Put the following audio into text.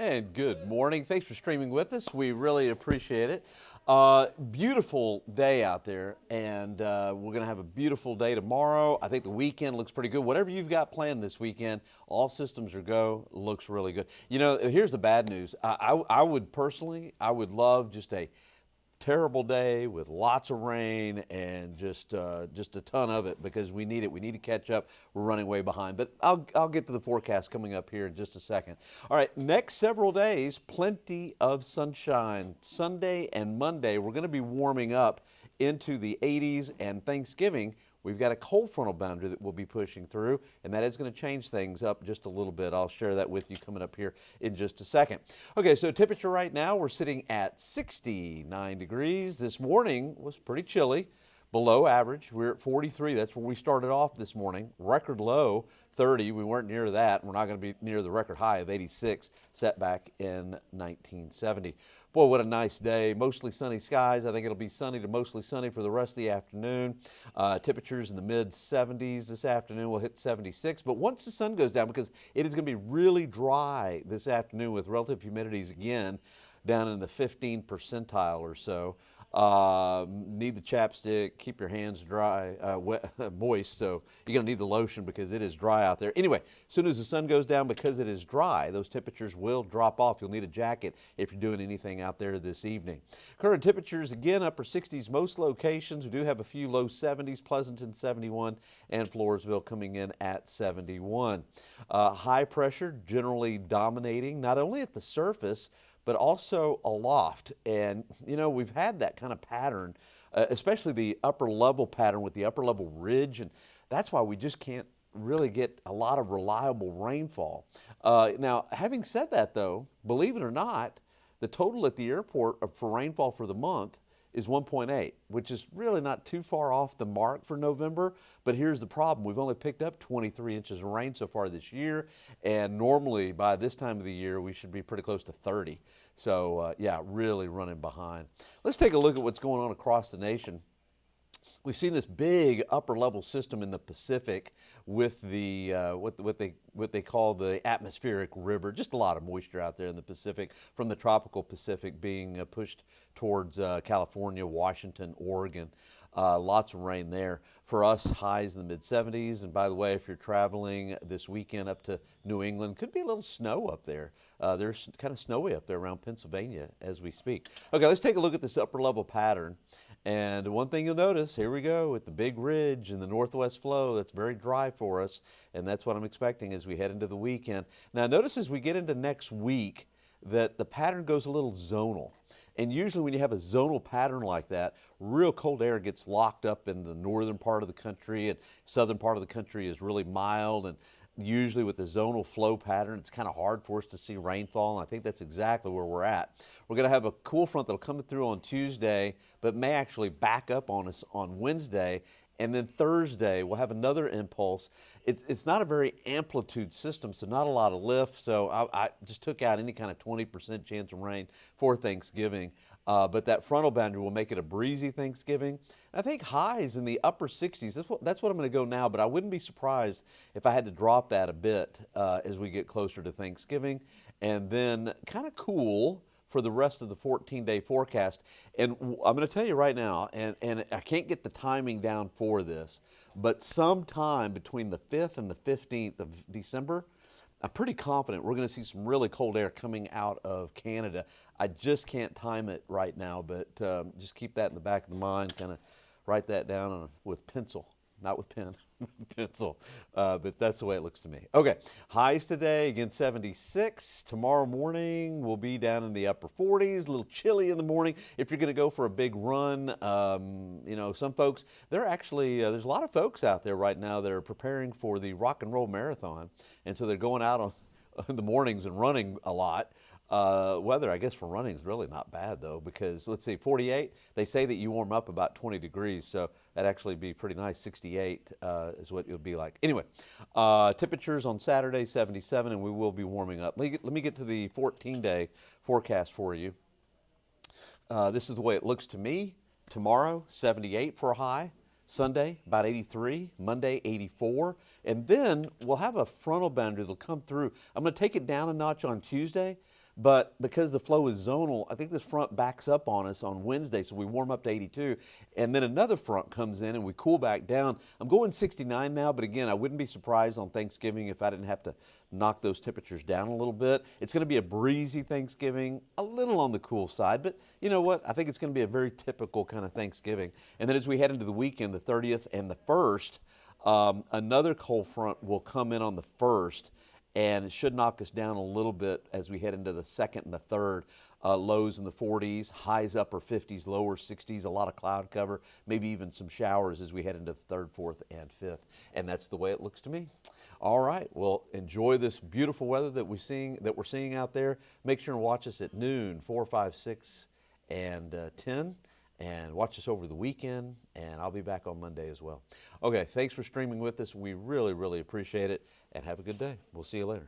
And good morning. Thanks for streaming with us. We really appreciate it. Beautiful day out there, and we're going to have a beautiful day tomorrow. I think the weekend looks pretty good. Whatever you've got planned this weekend, all systems are go. Looks really good. You know, here's the bad news. I would personally, I would love just a terrible day with lots of rain and just a ton of it because we need it. We need to catch up. We're running way behind. But I'll get to the forecast coming up here in just a second. All right, next several days, plenty of sunshine. Sunday and Monday, we're going to be warming up into the 80s, and Thanksgiving, we've got a cold frontal boundary that we'll be pushing through, and that is going to change things up just a little bit. I'll share that with you coming up here in just a second. Okay, so temperature right now, we're sitting at 69 degrees. This morning was pretty chilly, below average. We're at 43. That's where we started off this morning. Record low, 30. We weren't near that. We're not going to be near the record high of 86 set back in 1970. Boy, what a nice day. Mostly sunny skies. I think it'll be sunny to mostly sunny for the rest of the afternoon. Temperatures in the mid-70s this afternoon. We'll hit 76. But once the sun goes down, because it is going to be really dry this afternoon with relative humidities again down in the 15 percentile or so. Need the chapstick, keep your hands dry, moist, so you're going to need the lotion because it is dry out there. Anyway, as soon as the sun goes down, because it is dry, those temperatures will drop off. You'll need a jacket if you're doing anything out there this evening. Current temperatures, again, upper 60s most locations. We do have a few low 70s, Pleasanton 71, and Floresville coming in at 71. High pressure generally dominating, not only at the surface, but also aloft. And, you know, we've had that kind of pattern, especially the upper level pattern with the upper level ridge, and that's why we just can't really get a lot of reliable rainfall. Now, having said that, though, believe it or not, the total at the airport for rainfall for the month is 1.8, which is really not too far off the mark for November. But here's the problem. We've only picked up 23 inches of rain so far this year, and normally by this time of the year we should be pretty close to 30. So yeah, really running behind. Let's take a look at what's going on across the nation. We've seen this big upper level system in the Pacific with the what they call the atmospheric river. Just a lot of moisture out there in the Pacific from the tropical Pacific being pushed towards California, Washington, Oregon. Lots of rain there. For us, highs in the mid-70s. And by the way, if you're traveling this weekend up to New England, could be a little snow up there. There's kind of snowy up there around Pennsylvania as we speak. Okay, let's take a look at this upper level pattern. And one thing you'll notice, here we go with the big ridge and the northwest flow. That's very dry for us, and that's what I'm expecting as we head into the weekend. Now notice as we get into next week that the pattern goes a little zonal. And usually when you have a zonal pattern like that, real cold air gets locked up in the northern part of the country, and southern part of the country is really mild. And usually with the zonal flow pattern, it's kind of hard for us to see rainfall, and I think that's exactly where we're at. We're going to have a cool front that'll come through on Tuesday, but may actually back up on us on Wednesday. And then Thursday, we'll have another impulse. It's not a very amplitude system, so not a lot of lift. So I just took out any kind of 20% chance of rain for Thanksgiving. But that frontal boundary will make it a breezy Thanksgiving. I think highs in the upper 60s. That's what I'm going to go now, but I wouldn't be surprised if I had to drop that a bit as we get closer to Thanksgiving. And then kind of cool for the rest of the 14-day forecast. And I'm going to tell you right now, and I can't get the timing down for this, but sometime between the 5th and the 15th of December, I'm pretty confident we're going to see some really cold air coming out of Canada. I just can't time it right now, but just keep that in the back of the mind, kind of write that down with pencil. Not with pen, with pencil, but that's the way it looks to me. Okay, highs today, again 76. Tomorrow morning we'll be down in the upper 40s, a little chilly in the morning. If you're going to go for a big run, you know, some folks, they're actually, there's a lot of folks out there right now that are preparing for the rock and roll marathon, and so they're going out in the mornings and running a lot. Weather, I guess, for running is really not bad, though, because, let's see, 48, they say that you warm up about 20 degrees, so that'd actually be pretty nice. 68 is what it would be like. Anyway, temperatures on Saturday, 77, and we will be warming up. Let me get to the 14-day forecast for you. This is the way it looks to me. Tomorrow, 78 for a high. Sunday, about 83. Monday, 84. And then we'll have a frontal boundary that'll come through. I'm going to take it down a notch on Tuesday, But because the flow is zonal, I think this front backs up on us on Wednesday, so we warm up to 82. And then another front comes in and we cool back down. I'm going 69 now, but again, I wouldn't be surprised on Thanksgiving if I didn't have to knock those temperatures down a little bit. It's going to be a breezy Thanksgiving, a little on the cool side, but you know what? I think it's going to be a very typical kind of Thanksgiving. And then as we head into the weekend, the 30th and the 1st, another cold front will come in on the 1st, and it should knock us down a little bit as we head into the 2nd and the 3rd. Lows in the 40s, highs upper 50s, lower 60s, a lot of cloud cover, maybe even some showers as we head into the 3rd, 4th, and 5th. And that's the way it looks to me. All right, well, enjoy this beautiful weather that we're seeing out there. Make sure and watch us at noon, 4, 5, 6, and 10. And watch us over the weekend, and I'll be back on Monday as well. Okay, thanks for streaming with us. We really, really appreciate it, and have a good day. We'll see you later.